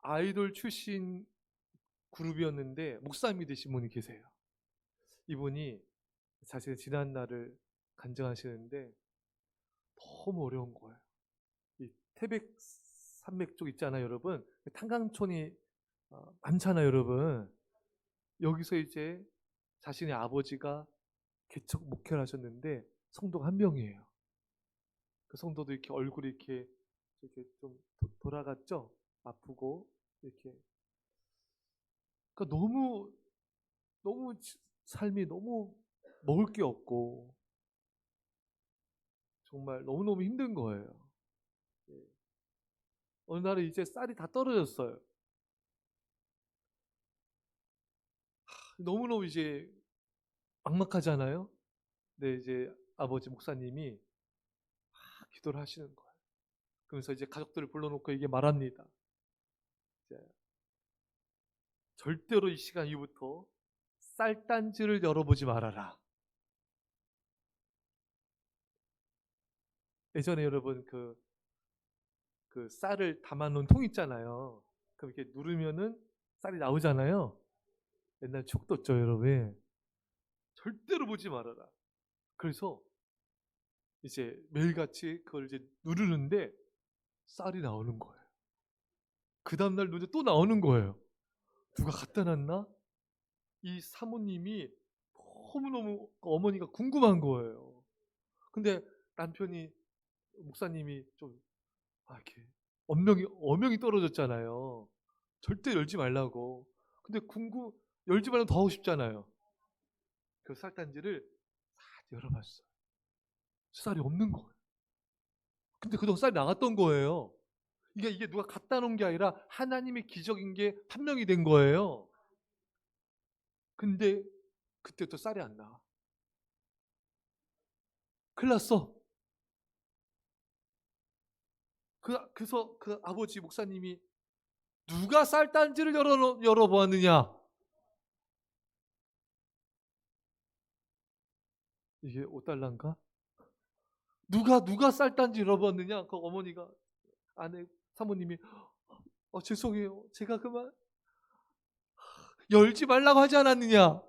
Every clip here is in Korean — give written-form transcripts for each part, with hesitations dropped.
아이돌 출신 그룹이었는데 목사님이 되신 분이 계세요. 이분이 자신의 지난 날을 간증하시는데 너무 어려운 거예요. 이 태백 산맥 쪽 있잖아요, 여러분. 탄광촌이 많잖아요, 여러분. 여기서 이제 자신의 아버지가 개척 목회를 하셨는데 성도가 한 명이에요. 그 성도도 이렇게 얼굴이 이렇게 좀 돌아갔죠? 아프고 이렇게. 그러니까 너무 삶이 너무 먹을 게 없고 정말 너무너무 힘든 거예요. 예. 어느 날은 이제 쌀이 다 떨어졌어요. 너무너무 이제 막막하잖아요. 근데 이제 아버지 목사님이 막 기도를 하시는 거예요. 그러면서 이제 가족들을 불러놓고 이게 말합니다. 이제 절대로 이 시간 이후부터 쌀단지를 열어보지 말아라. 예전에 여러분 그 쌀을 담아놓은 통 있잖아요. 그럼 이렇게 누르면은 쌀이 나오잖아요. 옛날 촉떴죠, 여러분. 절대로 보지 말아라. 그래서 이제 매일같이 그걸 이제 누르는데 쌀이 나오는 거예요. 그 다음날 누르는데 또 나오는 거예요. 누가 갖다 놨나? 이 사모님이 너무너무 어머니가 궁금한 거예요. 근데 남편이 목사님이 좀 이렇게 어명이 떨어졌잖아요. 절대 열지 말라고. 근데 열지 말면 더 하고 싶잖아요. 그 쌀단지를 다 열어봤어요. 쌀이 없는 거예요. 근데 그동안 쌀이 나갔던 거예요. 이게 누가 갖다 놓은 게 아니라 하나님의 기적인 게 판명이 된 거예요. 근데 그때부터 쌀이 안 나와. 큰일 났어. 그래서 그 아버지 목사님이 누가 쌀단지를 열어보았느냐? 이게 5달러인가? 누가 쌀단지 열어보았느냐? 그 어머니가 아내 사모님이 죄송해요. 제가 그만 열지 말라고 하지 않았느냐?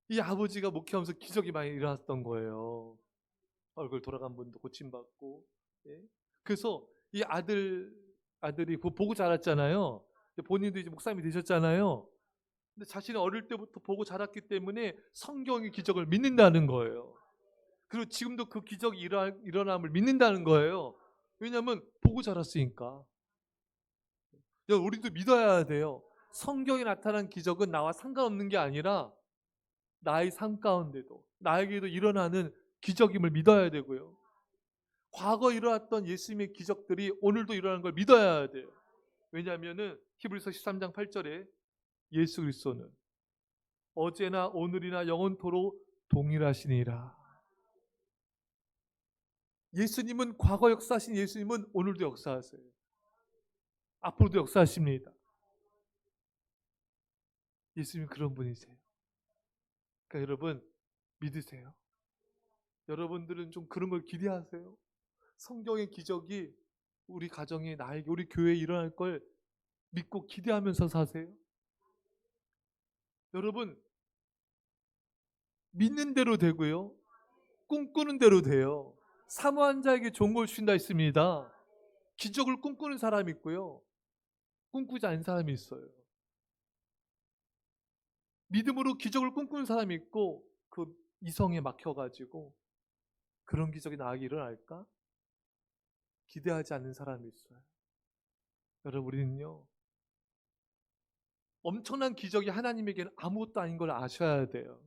이 아버지가 목회하면서 기적이 많이 일어났던 거예요. 얼굴 돌아간 분도 고침받고. 예? 그래서 이 아들이 보고 자랐잖아요. 본인도 이제 목사님이 되셨잖아요. 근데 자신이 어릴 때부터 보고 자랐기 때문에 성경의 기적을 믿는다는 거예요. 그리고 지금도 그 기적이 일어남을 믿는다는 거예요. 왜냐하면 보고 자랐으니까. 우리도 믿어야 돼요. 성경에 나타난 기적은 나와 상관없는 게 아니라 나의 삶 가운데도 나에게도 일어나는 기적임을 믿어야 되고요. 과거 일어났던 예수님의 기적들이 오늘도 일어나는 걸 믿어야 돼요. 왜냐하면 히브리서 13장 8절에 예수 그리스도는 어제나 오늘이나 영원토록 동일하시니라. 예수님은 과거 역사하신 예수님은 오늘도 역사하세요. 앞으로도 역사하십니다. 예수님 그런 분이세요. 그러니까 여러분 믿으세요. 여러분들은 좀 그런 걸 기대하세요. 성경의 기적이 우리 가정에 나에게 우리 교회에 일어날 걸 믿고 기대하면서 사세요. 여러분 믿는 대로 되고요. 꿈꾸는 대로 돼요. 사모한 자에게 좋은 걸 주신다 했습니다. 기적을 꿈꾸는 사람이 있고요. 꿈꾸지 않은 사람이 있어요. 믿음으로 기적을 꿈꾸는 사람이 있고 그 이성에 막혀가지고 그런 기적이 나에게 일어날까? 기대하지 않는 사람이 있어요. 여러분 우리는요. 엄청난 기적이 하나님에게는 아무것도 아닌 걸 아셔야 돼요.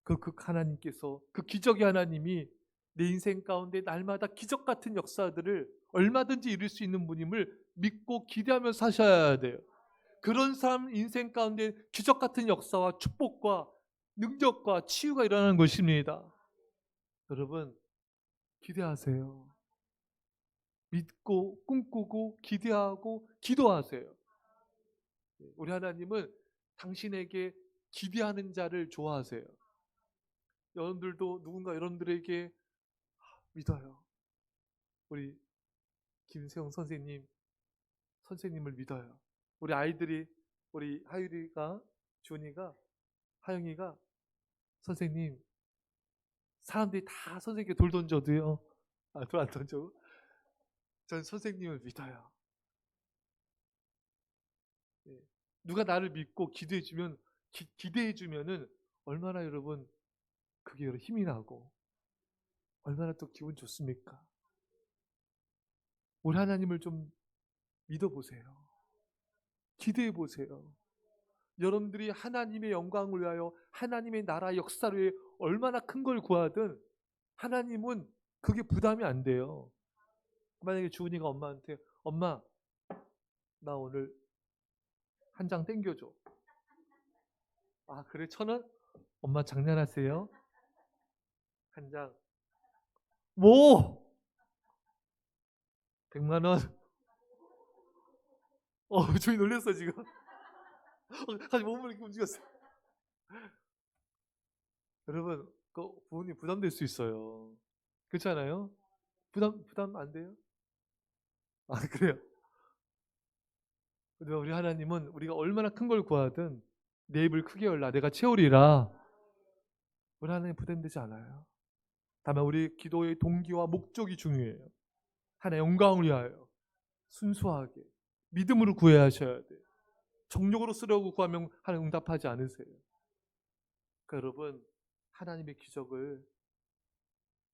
그 하나님께서 그 기적의 하나님이 내 인생 가운데 날마다 기적 같은 역사들을 얼마든지 이룰 수 있는 분임을 믿고 기대하면서 사셔야 돼요. 그런 사람 인생 가운데 기적 같은 역사와 축복과 능력과 치유가 일어나는 것입니다. 여러분 기대하세요. 믿고 꿈꾸고 기대하고 기도하세요. 우리 하나님은 당신에게 기대하는 자를 좋아하세요. 여러분들도 누군가 여러분들에게 믿어요. 우리 김세용 선생님을 믿어요. 우리 아이들이, 우리 하율이가, 준이가, 하영이가, 선생님, 사람들이 다 선생님께 돌 던져도요. 돌 안 던져. 전 선생님을 믿어요. 예. 누가 나를 믿고 기도해주면, 기대해주면은 얼마나 여러분 그게 여러분 힘이 나고 얼마나 또 기분 좋습니까? 우리 하나님을 좀 믿어보세요. 기대해보세요. 여러분들이 하나님의 영광을 위하여 하나님의 나라 역사를 위해 얼마나 큰 걸 구하든 하나님은 그게 부담이 안 돼요. 만약에 주은이가 엄마한테 엄마 나 오늘 한 장 땡겨줘. 아 그래 1,000원? 엄마 장난하세요? 한 장. 뭐? 100만 원? 저희 놀랬어 지금. 같이 몸을 이렇게 움직였어. 여러분 그 부모님 부담될 수 있어요. 그렇지 않아요? 부담 안 돼요? 아 그래요? 근데 우리 하나님은 우리가 얼마나 큰 걸 구하든 내 입을 크게 열라 내가 채우리라. 우리 하나님 부담되지 않아요. 다만 우리 기도의 동기와 목적이 중요해요. 하나의 영광을 위하여 순수하게 믿음으로 구해야 하셔야 돼요. 정욕으로 쓰려고 구하면 하나님 응답하지 않으세요. 그러니까 여러분 하나님의 기적을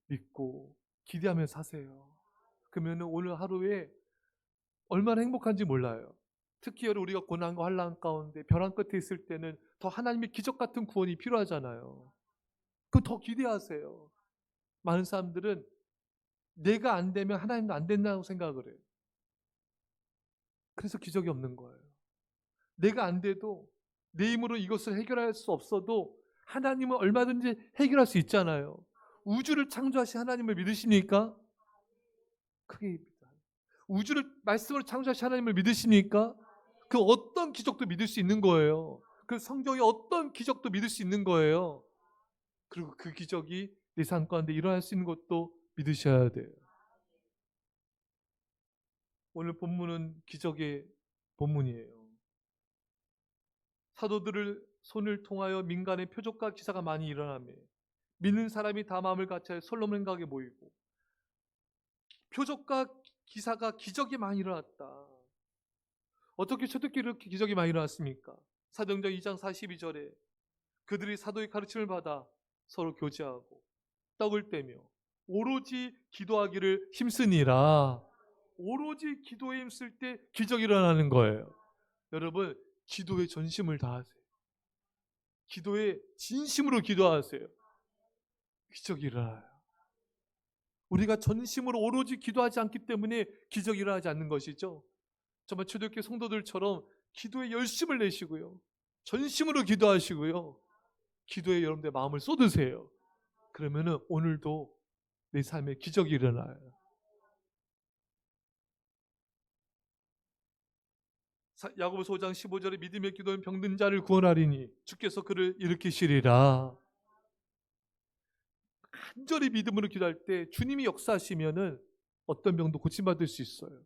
믿고 기대하면서 사세요. 그러면 오늘 하루에 얼마나 행복한지 몰라요. 특히 우리가 고난과 환난 가운데 벼랑 끝에 있을 때는 더 하나님의 기적 같은 구원이 필요하잖아요. 그 더 기대하세요. 많은 사람들은 내가 안 되면 하나님도 안 된다고 생각을 해요. 그래서 기적이 없는 거예요. 내가 안 돼도 내 힘으로 이것을 해결할 수 없어도 하나님은 얼마든지 해결할 수 있잖아요. 우주를 창조하신 하나님을 믿으십니까? 크게 믿어요. 우주를 말씀으로 창조하신 하나님을 믿으십니까? 그 어떤 기적도 믿을 수 있는 거예요. 그 성경의 어떤 기적도 믿을 수 있는 거예요. 그리고 그 기적이 내 삶 가운데 일어날 수 있는 것도 믿으셔야 돼요. 오늘 본문은 기적의 본문이에요. 사도들을 손을 통하여 민간의 표적과 기사가 많이 일어나며 믿는 사람이 다 마음을 같이 솔로몬 강에 모이고 표적과 기사가 기적이 많이 일어났다. 어떻게 초대교회 이렇게 기적이 많이 일어났습니까? 사도행전 2장 42절에 그들이 사도의 가르침을 받아 서로 교제하고 떡을 떼며 오로지 기도하기를 힘쓰니라. 오로지 기도에 힘쓸 때 기적이 일어나는 거예요. 여러분 기도에 전심을 다하세요. 기도에 진심으로 기도하세요. 기적이 일어나요. 우리가 전심으로 오로지 기도하지 않기 때문에 기적이 일어나지 않는 것이죠. 정말 초대교회 성도들처럼 기도에 열심을 내시고요. 전심으로 기도하시고요. 기도에 여러분들의 마음을 쏟으세요. 그러면은 오늘도 내 삶에 기적이 일어나요. 야고보서 5장 15절에 믿음의 기도는 병든 자를 구원하리니 주께서 그를 일으키시리라. 간절히 믿음으로 기도할 때 주님이 역사하시면은 어떤 병도 고침받을 수 있어요.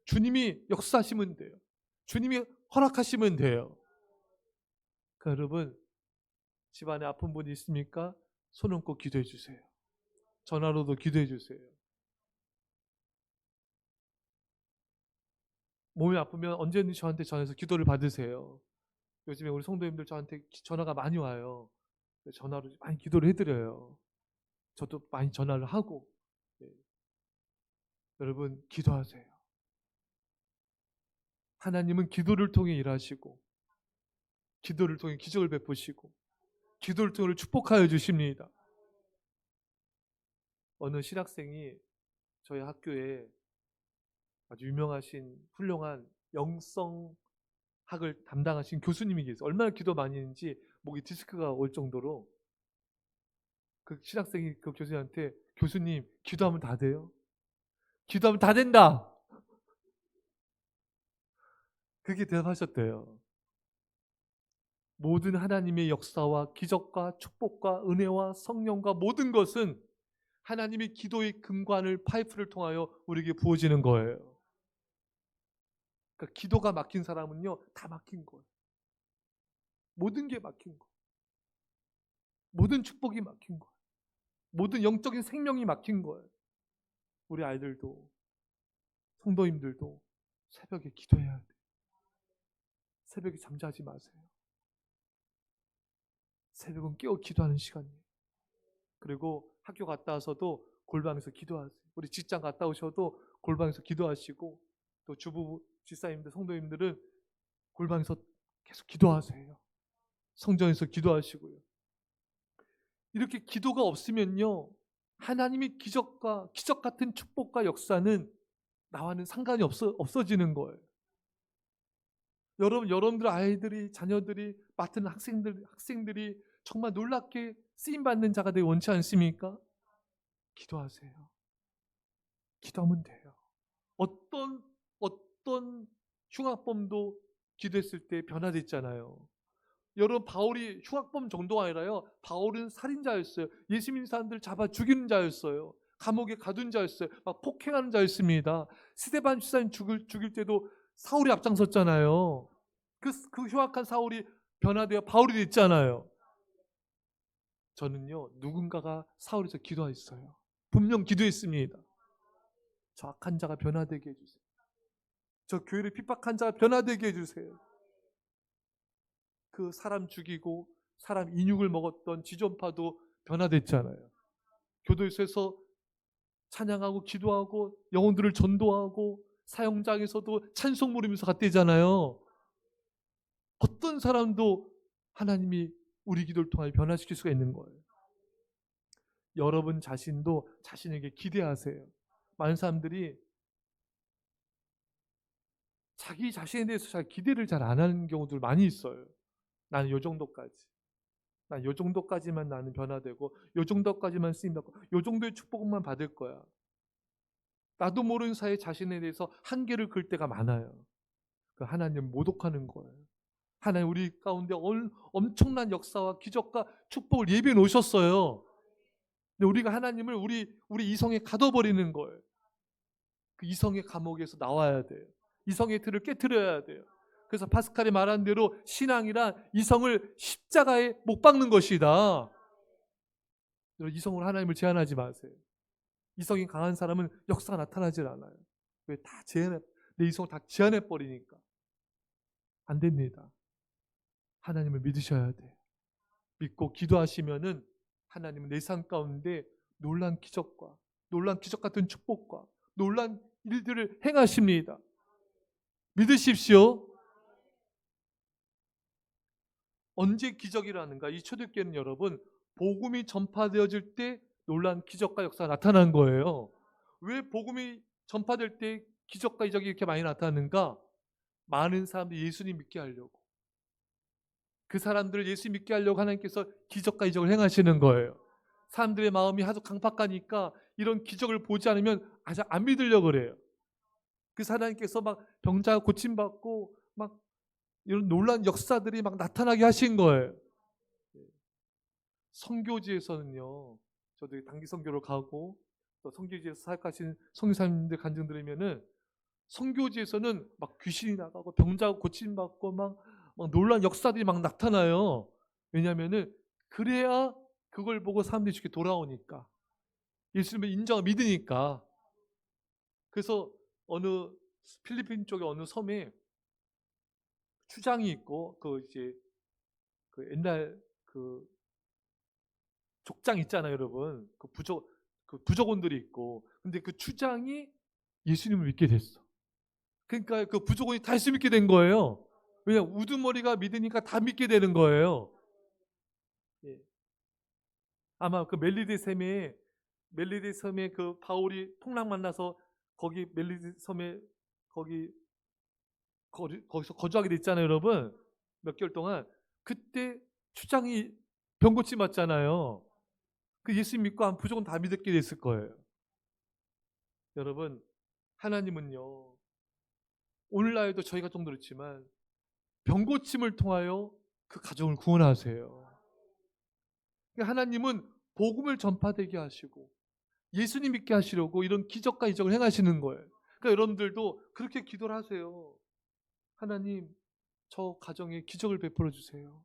주님이 역사하시면 돼요. 주님이 허락하시면 돼요. 그러니까 여러분 집안에 아픈 분이 있습니까? 손 얹고 기도해 주세요. 전화로도 기도해 주세요. 몸이 아프면 언제든지 저한테 전화해서 기도를 받으세요. 요즘에 우리 성도님들 저한테 전화가 많이 와요. 전화로 많이 기도를 해드려요. 저도 많이 전화를 하고. 네. 여러분 기도하세요. 하나님은 기도를 통해 일하시고 기도를 통해 기적을 베푸시고 기도를 통해 축복하여 주십니다. 어느 신학생이 저희 학교에 아주 유명하신 훌륭한 영성학을 담당하신 교수님이 계세요. 얼마나 기도 많이 했는지 목에 디스크가 올 정도로 그 신학생이 그 교수님한테 교수님 기도하면 다 돼요? 기도하면 다 된다. 그렇게 대답하셨대요. 모든 하나님의 역사와 기적과 축복과 은혜와 성령과 모든 것은 하나님이 기도의 금관을 파이프를 통하여 우리에게 부어지는 거예요. 그러니까 기도가 막힌 사람은요, 다 막힌 거예요. 모든 게 막힌 거예요. 모든 축복이 막힌 거예요. 모든 영적인 생명이 막힌 거예요. 우리 아이들도, 성도님들도 새벽에 기도해야 돼요. 새벽에 잠자지 마세요. 새벽은 깨어 기도하는 시간이에요. 그리고 학교 갔다 와서도 골방에서 기도하세요. 우리 직장 갔다 오셔도 골방에서 기도하시고, 또 주부, 집사님들, 성도님들은 골방에서 계속 기도하세요. 성전에서 기도하시고요. 이렇게 기도가 없으면요, 하나님의 기적 같은 축복과 역사는 나와는 상관이 없어지는 거예요. 여러분들 아이들이, 자녀들이, 맡은 학생들이 정말 놀랍게 쓰임받는 자가 되기 원치 않습니까? 기도하세요. 기도하면 돼요. 어떤 흉악범도 기도했을 때 변화됐잖아요. 여러분, 바울이 흉악범 정도가 아니라요, 바울은 살인자였어요. 예수 믿는 사람들 잡아 죽이는 자였어요. 감옥에 가둔 자였어요. 막 폭행하는 자였습니다. 스데반 집사님 죽일 때도 사울이 앞장섰잖아요. 그 흉악한 사울이 변화되어 바울이 됐잖아요. 저는요, 누군가가 사울에서 기도했어요. 분명 기도했습니다. 저 악한 자가 변화되게 해주세요. 저 교회를 핍박한 자가 변화되게 해주세요. 그 사람 죽이고 사람 인육을 먹었던 지존파도 변화됐잖아요. 교도소에서 찬양하고 기도하고 영혼들을 전도하고 사형장에서도 찬송 부르면서 갔대잖아요. 어떤 사람도 하나님이 우리 기도를 통하여 변화시킬 수가 있는 거예요. 여러분 자신도 자신에게 기대하세요. 많은 사람들이 자기 자신에 대해서 잘 기대를 잘 안 하는 경우들 많이 있어요. 나는 요 정도까지. 난 요 정도까지만 나는 변화되고, 요 정도까지만 쓰임받고, 요 정도의 축복만 받을 거야. 나도 모르는 사이에 자신에 대해서 한계를 그을 때가 많아요. 그 하나님 모독하는 거예요. 하나님 우리 가운데 엄청난 역사와 기적과 축복을 예비해 놓으셨어요. 근데 우리가 하나님을 우리 이성에 가둬버리는 거예요. 그 이성의 감옥에서 나와야 돼요. 이성의 틀을 깨트려야 돼요. 그래서 파스칼이 말한 대로 신앙이란 이성을 십자가에 못 박는 것이다. 이성으로 하나님을 제한하지 마세요. 이성이 강한 사람은 역사가 나타나질 않아요. 왜? 내 이성을 다 제한해 버리니까. 안 됩니다. 하나님을 믿으셔야 돼요. 믿고 기도하시면은 하나님은 내 삶 가운데 놀란 기적 같은 축복과 놀란 일들을 행하십니다. 믿으십시오. 언제 기적이라는가? 이 초대교회는 여러분, 복음이 전파되어질 때 놀란 기적과 역사가 나타난 거예요. 왜 복음이 전파될 때 기적과 이적이 이렇게 많이 나타나는가? 많은 사람들이 예수님 믿게 하려고, 그 사람들을 예수 믿게 하려고 하나님께서 기적과 이적을 행하시는 거예요. 사람들의 마음이 하도 강팍하니까 이런 기적을 보지 않으면 아주 안 믿으려고 그래요. 그래서 하나님께서 막 병자가 고침받고 막 이런 놀라운 역사들이 막 나타나게 하신 거예요. 선교지에서는요, 저도 단기 선교를 가고 또 선교지에서 사역하신 선교사님들 간증 들으면은, 선교지에서는 막 귀신이 나가고 병자가 고침받고 막 놀라운 역사들이 막 나타나요. 왜냐하면은 그래야 그걸 보고 사람들이 쉽게 돌아오니까, 예수님을 인정하고 믿으니까. 그래서 어느 필리핀 쪽의 어느 섬에 추장이 있고, 그 옛날 그 족장 있잖아요, 여러분. 그 부족원들이 있고, 근데 그 추장이 예수님을 믿게 됐어. 그러니까 그 부족원이 다 예수 믿게 된 거예요. 왜냐, 우두머리가 믿으니까 다 믿게 되는 거예요. 예. 아마 그 멜리데 섬에 그 바울이 풍랑 만나서 거기 멜리데 섬에 거기서 거주하게 됐잖아요, 여러분. 몇 개월 동안. 그때 추장이 병고침 맞잖아요. 그 예수 믿고 한 부족은 다 믿게 됐을 거예요. 여러분, 하나님은요, 오늘날에도 저희가 좀 그렇지만 병고침을 통하여 그 가정을 구원하세요. 하나님은 복음을 전파되게 하시고 예수님 믿게 하시려고 이런 기적과 이적을 행하시는 거예요. 그러니까 여러분들도 그렇게 기도를 하세요. 하나님, 저 가정에 기적을 베풀어 주세요.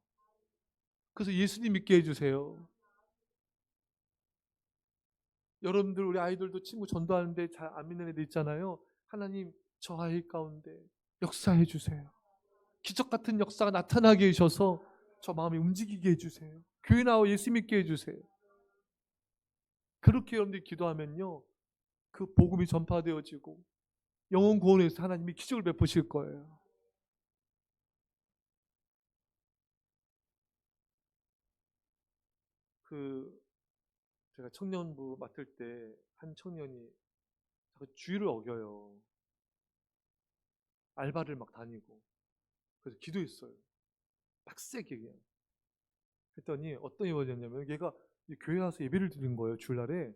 그래서 예수님 믿게 해주세요. 여러분들, 우리 아이들도 친구 전도하는데 잘 안 믿는 애들 있잖아요. 하나님, 저 아이 가운데 역사해 주세요. 기적 같은 역사가 나타나게 해주셔서 저 마음이 움직이게 해주세요. 교회 나와 예수 믿게 해주세요. 그렇게 여러분들이 기도하면요, 그 복음이 전파되어지고 영혼 구원에서 하나님이 기적을 베푸실 거예요. 그 제가 청년부 맡을 때 한 청년이 자꾸 주의를 어겨요. 알바를 막 다니고. 그래서 기도했어요. 빡세게 그냥. 했더니 어떤 이유였냐면 얘가 교회 와서 예배를 드린 거예요. 주일날에.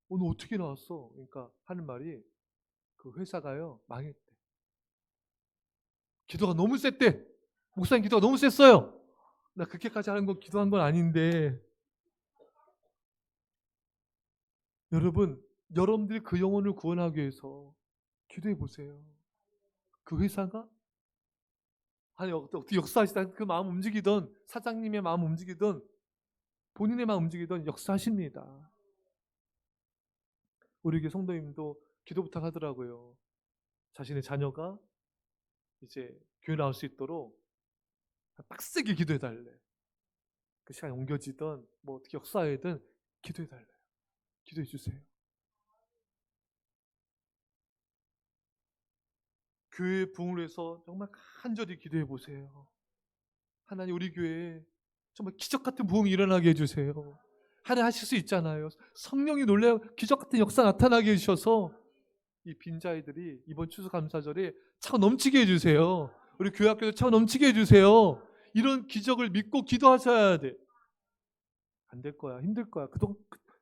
오늘 어떻게 나왔어? 그러니까 하는 말이 그 회사가요 망했대. 기도가 너무 셌대. 목사님 기도가 너무 셌어요. 나 그렇게까지 하는 거 기도한 건 아닌데. 여러분, 여러분들이 그 영혼을 구원하기 위해서 기도해 보세요. 그 회사가 아니 어떻게 역사하시다 그 마음 움직이던 사장님의 마음 움직이던 본인의 마음 움직이던 역사하십니다. 우리 교회 성도님도 기도 부탁하더라고요. 자신의 자녀가 이제 교회 나올 수 있도록 빡세게 기도해 달래. 그 시간이 옮겨지던 뭐 어떻게 역사하든 기도해 달래요. 기도해 주세요. 교회 부흥을 위해서 정말 간절히 기도해 보세요. 하나님, 우리 교회에 정말 기적 같은 부흥이 일어나게 해주세요. 하나님 하실 수 있잖아요. 성령이 놀라요. 기적 같은 역사 나타나게 해주셔서 이 빈자이들이 이번 추수감사절에 차고 넘치게 해주세요. 우리 교회 학교도 차고 넘치게 해주세요. 이런 기적을 믿고 기도하셔야 돼. 안 될 거야. 힘들 거야.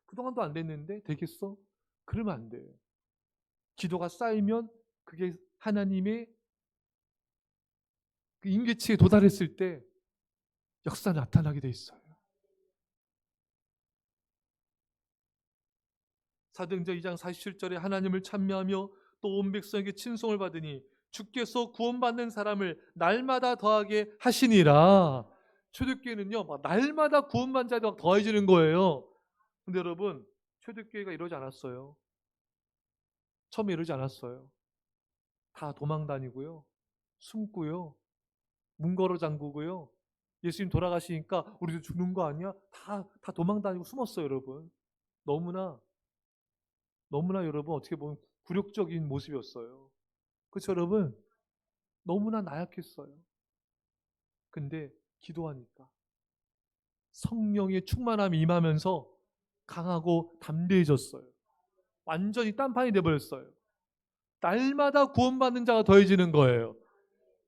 그동안도 안 됐는데 되겠어? 그러면 안 돼. 기도가 쌓이면 그게 하나님의 그 임계치에 도달했을 때 역사 나타나게 돼 있어요. 사도행전 2장 47절에 하나님을 찬미하며 또 온 백성에게 친송을 받으니 주께서 구원받는 사람을 날마다 더하게 하시니라. 초대교회는요, 막 날마다 구원받는 자가 더해지는 거예요. 근데 여러분, 초대교회가 이러지 않았어요. 처음에 이러지 않았어요. 다 도망 다니고요, 숨고요, 문 걸어 잠그고요. 예수님 돌아가시니까 우리도 죽는 거 아니야? 다 도망 다니고 숨었어요, 여러분. 너무나 여러분 어떻게 보면 굴욕적인 모습이었어요. 그렇죠, 여러분? 너무나 나약했어요. 근데 기도하니까 성령의 충만함이 임하면서 강하고 담대해졌어요. 완전히 딴판이 돼버렸어요. 날마다 구원받는 자가 더해지는 거예요.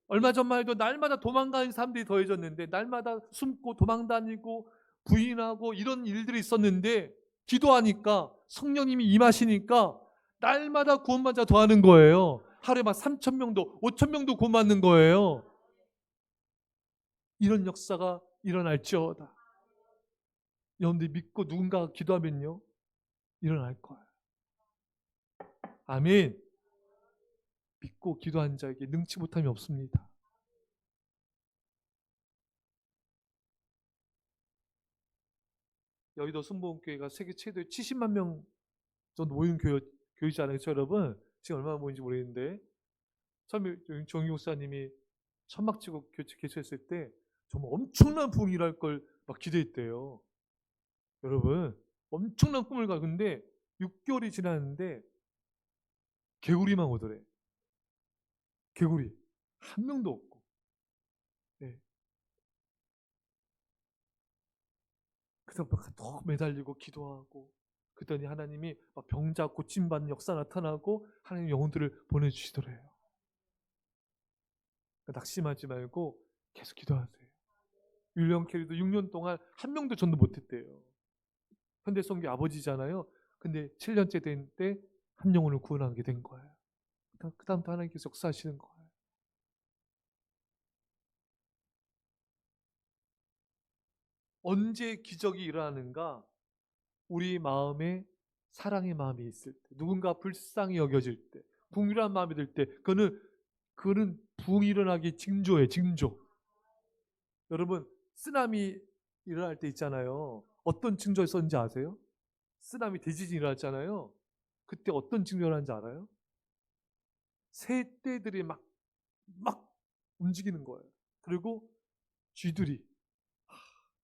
얼마 전만 해도 날마다 도망가는 사람들이 더해졌는데, 날마다 숨고 도망다니고 부인하고 이런 일들이 있었는데, 기도하니까 성령님이 임하시니까 날마다 구원받는 자가 더하는 거예요. 하루에 막 3천 명도 5천 명도 구원받는 거예요. 이런 역사가 일어날지어다. 여러분들이 믿고 누군가가 기도하면요, 일어날 거예요. 아멘. 믿고 기도한 자에게 능치 못함이 없습니다. 여의도 순복음교회가 세계 최대 70만 명 정도 모인 교회잖아요. 여러분, 지금 얼마나 모인지 모르겠는데, 처음에 정희 목사님이 천막지구 개최했을 때 정말 엄청난 부흥이 일어날 걸 막 기대했대요. 여러분, 엄청난 꿈을 가. 근데 6개월이 지났는데 개구리만 오더래. 개구리 한 명도 없고. 네. 그래서 막 더 매달리고 기도하고, 그랬더니 하나님이 막 병자 고침받는 역사 나타나고 하나님 영혼들을 보내주시더래요. 그러니까 낙심하지 말고 계속 기도하세요. 윌리엄 캐리도 6년 동안 한 명도 전도 못했대요. 현대성교 아버지잖아요. 근데 7년째 된 때 한 영혼을 구원하게 된 거예요. 그 다음부터 하나님께서 역사하시는 거예요. 언제 기적이 일어나는가? 우리 마음에 사랑의 마음이 있을 때, 누군가 불쌍히 여겨질 때, 궁휼한 마음이 들 때, 그거는 부흥이 일어나기 징조예요, 징조. 여러분, 쓰나미 일어날 때 있잖아요. 어떤 징조에 썼는지 아세요? 쓰나미 대지진이 일어났잖아요. 그때 어떤 징조를 하는지 알아요? 새떼들이 막 움직이는 거예요. 그리고 쥐들이,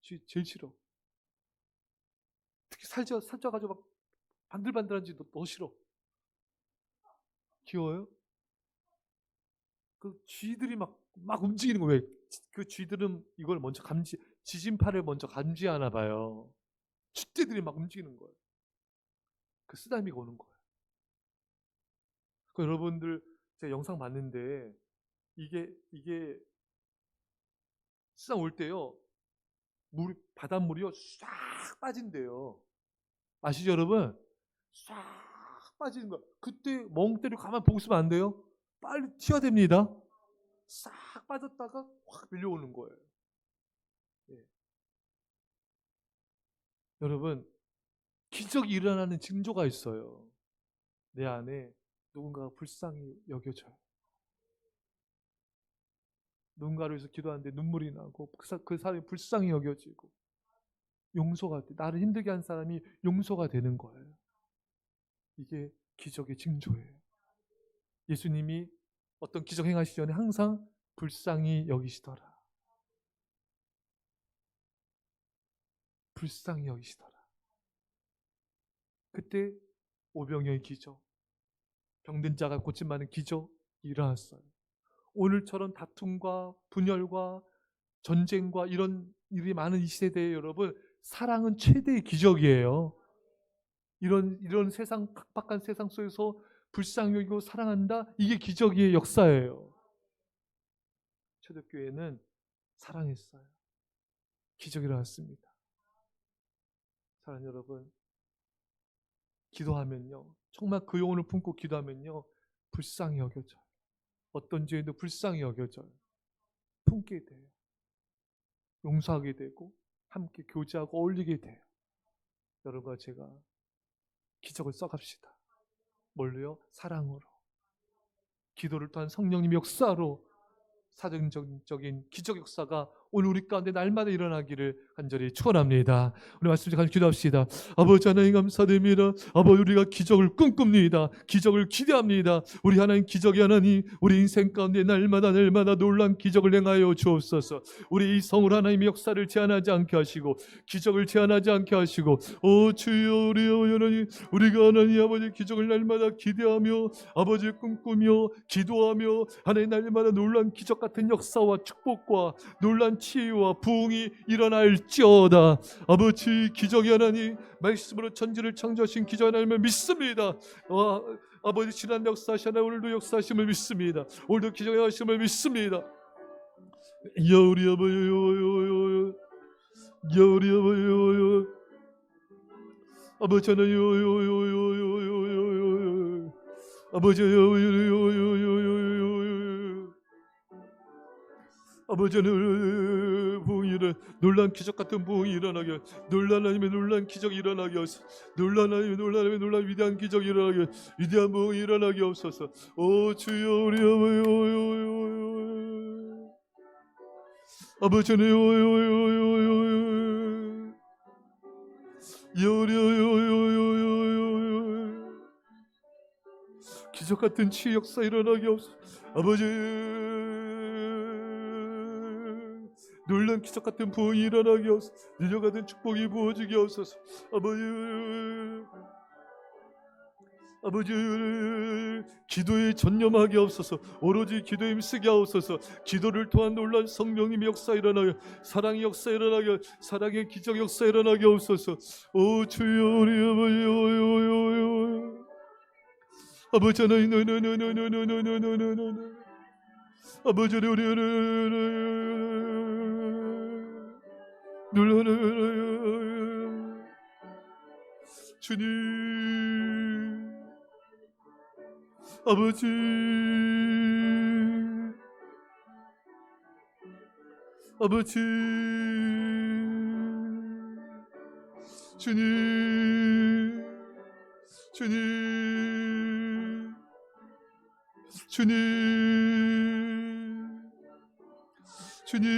쥐 제일 싫어. 특히 살쪄가지고 막 반들반들한 쥐 너 싫어. 귀여워요? 그 쥐들이 막 움직이는 거예요. 왜? 그 쥐들은 이걸 먼저 지진파를 먼저 감지하나 봐요. 쥐떼들이 막 움직이는 거예요. 그 쓰나미가 오는 거예요. 그 여러분들 제가 영상 봤는데 이게 쓰나미 올 때요. 바닷물이요 싹 빠진대요. 아시죠, 여러분? 싹 빠지는 거. 그때 멍 때리고 가만 보고 있으면 안 돼요. 빨리 튀어야 됩니다. 싹 빠졌다가 확 밀려오는 거예요. 예. 여러분, 기적이 일어나는 징조가 있어요. 내 안에 누군가가 불쌍히 여겨져요. 누군가를 위해서 기도하는데 눈물이 나고 그 사람이 불쌍히 여겨지고 용서가 돼. 나를 힘들게 한 사람이 용서가 되는 거예요. 이게 기적의 징조예요. 예수님이 어떤 기적 행하시기 전에 항상 불쌍히 여기시더라. 불쌍히 여기시더라. 그때 오병이어의 기적, 병든 자가 고침받는 기적이 일어났어요. 오늘처럼 다툼과 분열과 전쟁과 이런 일이 많은 이 시대에 여러분, 사랑은 최대의 기적이에요. 이런 세상, 각박한 세상 속에서 불쌍히 여기고 사랑한다? 이게 기적의 역사예요. 초대교회는 사랑했어요. 기적이 일어났습니다. 사랑하는 여러분, 기도하면요, 정말 그 영혼을 품고 기도하면요, 불쌍히 여겨져요. 어떤 죄도 불쌍히 여겨져요. 품게 돼요. 용서하게 되고 함께 교제하고 어울리게 돼요. 여러분과 제가 기적을 써갑시다. 뭘로요? 사랑으로. 기도를 통한 성령님의 역사로 사정적인 기적 역사가 오늘 우리 가운데 날마다 일어나기를 간절히 축원합니다. 우리 말씀 좀 기도합시다. 아버지 하나님 감사드립니다. 아버지 우리가 기적을 꿈꿉니다. 기적을 기대합니다. 우리 하나님 기적이 하나님 우리 인생 가운데 날마다 놀란 기적을 행하여 주옵소서. 우리 이 성을 하나님의 역사를 제한하지 않게 하시고 기적을 제한하지 않게 하시고 오 주여 우리 하나님 우리가 하나님 아버지 기적을 날마다 기대하며 아버지 꿈꾸며 기도하며 하나님 날마다 놀란 기적 같은 역사와 축복과 놀란 치유와 부흥이 일어날지어다. 아버지 기적이 하나님 말씀으로 천지를 창조하신 기적 하나님을 믿습니다. 아버지 지난 역사하시나 오늘도 역사하심을 믿습니다. 오늘도 기적의 하심을 믿습니다. 우리 아버지 우리 아버지 하나님 아버지 아버지는 부흥이 놀란 기적 같은 부흥이 일어나게 놀란 하나님의 놀란 기적이 일어나게 하소서. 놀란 하나님의 놀란 위대한 기적이 일어나게 위대한 부흥이 일어나게 하소서. 오 주여 우리 아버지는 기적 같은 치유 역사 일어나게 하소서. 아버지 놀란 기적 같은 부흥이 일어나게 하소서. 능력 같은 축복이 부어지게 하소서. 아버지 기도에 전념하게 하옵소서. 오로지 기도에 힘쓰게 하옵소서. 기도를 통한 놀란 성령님의 역사 일어나게 사랑의 역사 일어나게 사랑의 기적 역사 일어나게 하옵소서. 오 주여 우리 아버지 하나님 아버지 주님 아버지 주님 주님, 주님, 주님,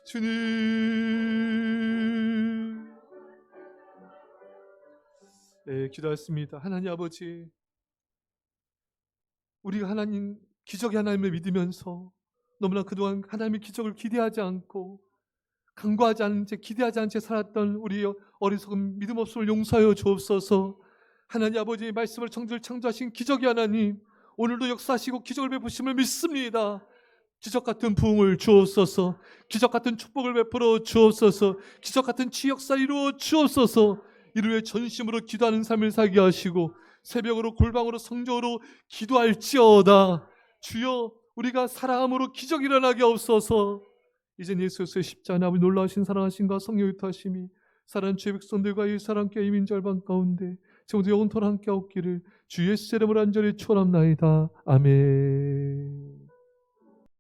주님. 네, 기도했습니다. 하나님 아버지, 우리가 하나님 기적의 하나님을 믿으면서 너무나 그동안 하나님의 기적을 기대하지 않고 간구하지 않은 채 기대하지 않은 채 살았던 우리의 어리석은 믿음 없음을 용서하여 주옵소서. 하나님 아버지의 말씀을 창조하신 기적의 하나님, 오늘도 역사하시고 기적을 베푸심을 믿습니다. 기적 같은 부흥을 주옵소서. 기적 같은 축복을 베풀어 주옵소서. 기적 같은 치역사 이루어 주옵소서. 이를 위해 전심으로 기도하는 삶을 살게 하시고 새벽으로 골방으로 성전으로 기도할지어다. 주여, 우리가 사랑함으로 기적이 일어나게 없어서. 이젠 예수의 십자가 아버지 놀라우신 사랑하심과 성령의 유타심이 사랑하는 주의 백성들과 이 사랑께 이민 절반 가운데 지금도 영원토록 함께 없기를 주 예수 이름으로 간절히 축원합나이다. 아멘.